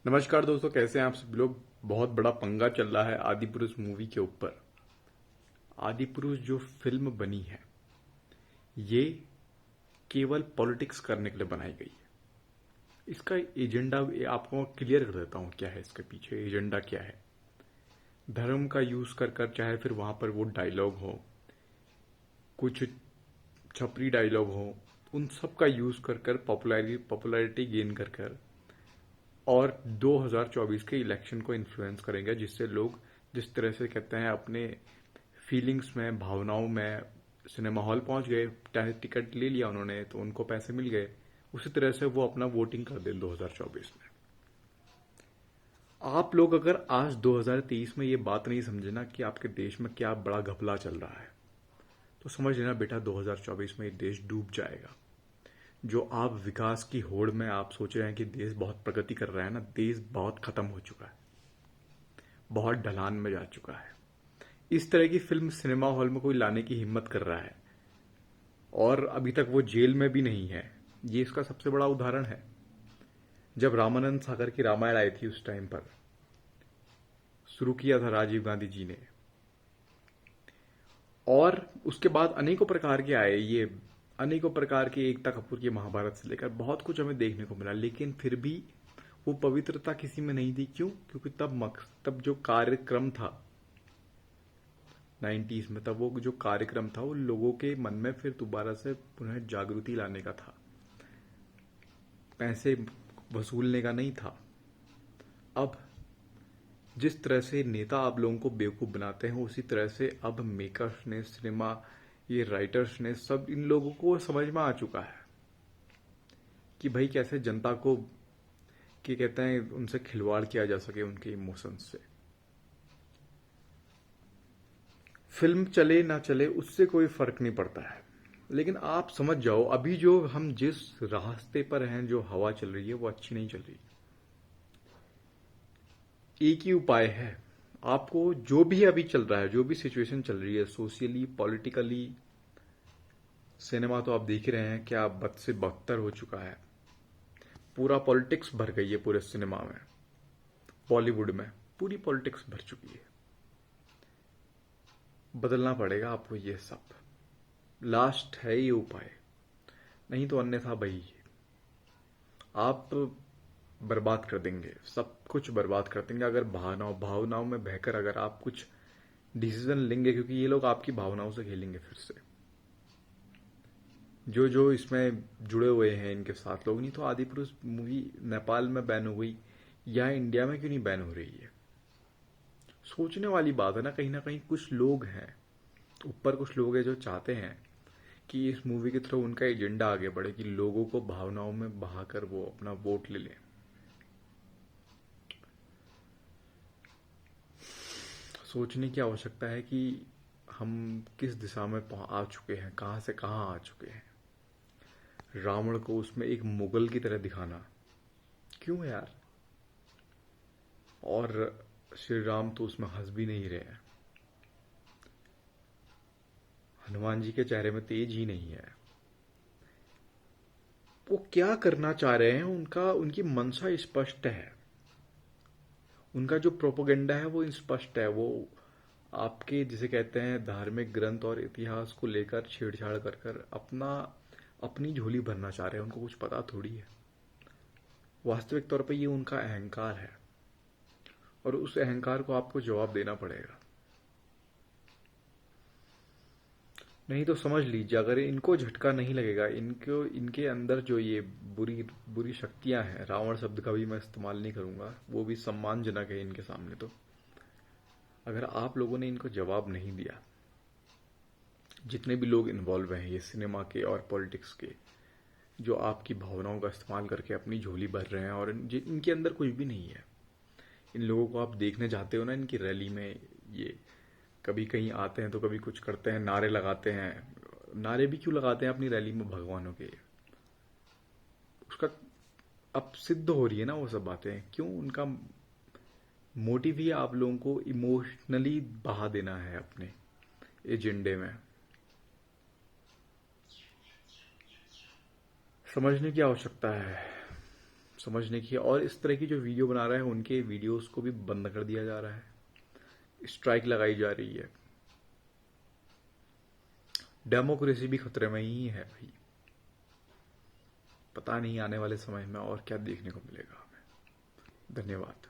नमस्कार दोस्तों, कैसे हैं आप सब लोग। बहुत बड़ा पंगा चल रहा है आदि पुरुष मूवी के ऊपर। आदि पुरुष जो फिल्म बनी है ये केवल पॉलिटिक्स करने के लिए बनाई गई है। इसका एजेंडा आपको क्लियर कर देता हूँ, क्या है इसके पीछे एजेंडा क्या है। धर्म का यूज कर कर, चाहे फिर वहां पर वो डायलॉग हो, कुछ छपरी डायलॉग हो, उन सब का यूज कर कर पॉपुलैरिटी गेन कर कर और 2024 के इलेक्शन को इन्फ्लुएंस करेंगे, जिससे लोग जिस तरह से कहते हैं अपने फीलिंग्स में, भावनाओं में सिनेमा हॉल पहुंच गए, चाहे टिकट ले लिया उन्होंने तो उनको पैसे मिल गए, उसी तरह से वो अपना वोटिंग कर दें 2024 में। आप लोग अगर आज 2023 में ये बात नहीं समझे ना कि आपके देश में क्या बड़ा घपला चल रहा है, तो समझ लेना बेटा 2024 में ये देश डूब जाएगा। जो आप विकास की होड़ में आप सोच रहे हैं कि देश बहुत प्रगति कर रहा है ना, देश बहुत खत्म हो चुका है, बहुत ढलान में जा चुका है। इस तरह की फिल्म सिनेमा हॉल में कोई लाने की हिम्मत कर रहा है और अभी तक वो जेल में भी नहीं है, ये इसका सबसे बड़ा उदाहरण है। जब रामानंद सागर की रामायण आई थी उस टाइम पर शुरू किया था राजीव गांधी जी ने, और उसके बाद अनेकों प्रकार के आए, ये अनेकों प्रकार के एकता कपूर की महाभारत से लेकर बहुत कुछ हमें देखने को मिला, लेकिन फिर भी वो पवित्रता किसी में नहीं थी। क्यों? क्योंकि तब जो कार्यक्रम था 90s में, तब वो जो कार्यक्रम था वो लोगों के मन में फिर दोबारा से पुनः जागृति लाने का था, पैसे वसूलने का नहीं था। अब जिस तरह से नेता आप लोगों को बेवकूफ बनाते हैं, उसी तरह से अब मेकर्स ने, सिनेमा ये राइटर्स ने, सब इन लोगों को समझ में आ चुका है कि भाई कैसे जनता को, कि कहते हैं उनसे खिलवाड़ किया जा सके, उनके इमोशंस से। फिल्म चले ना चले उससे कोई फर्क नहीं पड़ता है, लेकिन आप समझ जाओ अभी जो हम जिस रास्ते पर हैं, जो हवा चल रही है वो अच्छी नहीं चल रही। एक ही उपाय है, आपको जो भी अभी चल रहा है, जो भी सिचुएशन चल रही है सोशली, पॉलिटिकली, सिनेमा तो आप देख ही रहे हैं क्या बद से बदतर हो चुका है। पूरा पॉलिटिक्स भर गई है पूरे सिनेमा में, बॉलीवुड में पूरी पॉलिटिक्स भर चुकी है। बदलना पड़ेगा आपको ये सब, लास्ट है ये उपाय, नहीं तो अन्यथा भाई आप बर्बाद कर देंगे, सब कुछ बर्बाद कर देंगे अगर भावनाओं में बहकर अगर आप कुछ डिसीजन लेंगे, क्योंकि ये लोग आपकी भावनाओं से खेलेंगे फिर से। जो जो इसमें जुड़े हुए हैं इनके साथ लोग, नहीं तो आदि पुरुष मूवी नेपाल में बैन हो गई, या इंडिया में क्यों नहीं बैन हो रही है। सोचने वाली बात है ना कहीं कुछ लोग हैं ऊपर, कुछ लोग हैं जो चाहते हैं कि इस मूवी के थ्रू उनका एजेंडा आगे बढ़े, कि लोगों को भावनाओं में बहाकर वो अपना वोट ले लें। सोचने की आवश्यकता है कि हम किस दिशा में आ चुके हैं, कहां से कहां आ चुके हैं। रावण को उसमें एक मुगल की तरह दिखाना क्यों है यार, और श्री राम तो उसमें हंस भी नहीं रहे हैं, हनुमान जी के चेहरे में तेज ही नहीं है। वो क्या करना चाह रहे हैं, उनका उनकी मंशा स्पष्ट है, उनका जो प्रोपोगेंडा है वो स्पष्ट है। वो आपके जिसे कहते हैं धार्मिक ग्रंथ और इतिहास को लेकर छेड़छाड़ कर कर अपनी झोली भरना चाह रहे हैं, उनको कुछ पता थोड़ी है। वास्तविक तौर पे ये उनका अहंकार है, और उस अहंकार को आपको जवाब देना पड़ेगा। नहीं तो समझ लीजिए अगर इनको झटका नहीं लगेगा, इनको इनके अंदर जो ये बुरी बुरी शक्तियां हैं, रावण शब्द का भी मैं इस्तेमाल नहीं करूंगा, वो भी सम्मानजनक है इनके सामने, तो अगर आप लोगों ने इनको जवाब नहीं दिया, जितने भी लोग इन्वॉल्व हैं ये सिनेमा के और पॉलिटिक्स के, जो आपकी भावनाओं का इस्तेमाल करके अपनी झोली भर रहे हैं, और इनके अंदर कुछ भी नहीं है। इन लोगों को आप देखने जाते हो ना इनकी रैली में, ये कभी कहीं आते हैं तो कभी कुछ करते हैं, नारे लगाते हैं। नारे भी क्यों लगाते हैं अपनी रैली में भगवानों के, उसका अब सिद्ध हो रही है ना वो सब बातें। क्यों? उनका मोटिव ही आप लोगों को इमोशनली बहा देना है अपने एजेंडे में। समझने की आवश्यकता है, समझने की है। और इस तरह की जो वीडियो बना रहा है उनके वीडियोस को भी बंद कर दिया जा रहा है, स्ट्राइक लगाई जा रही है। डेमोक्रेसी भी खतरे में ही है भाई। पता नहीं आने वाले समय में और क्या देखने को मिलेगा हमें। धन्यवाद।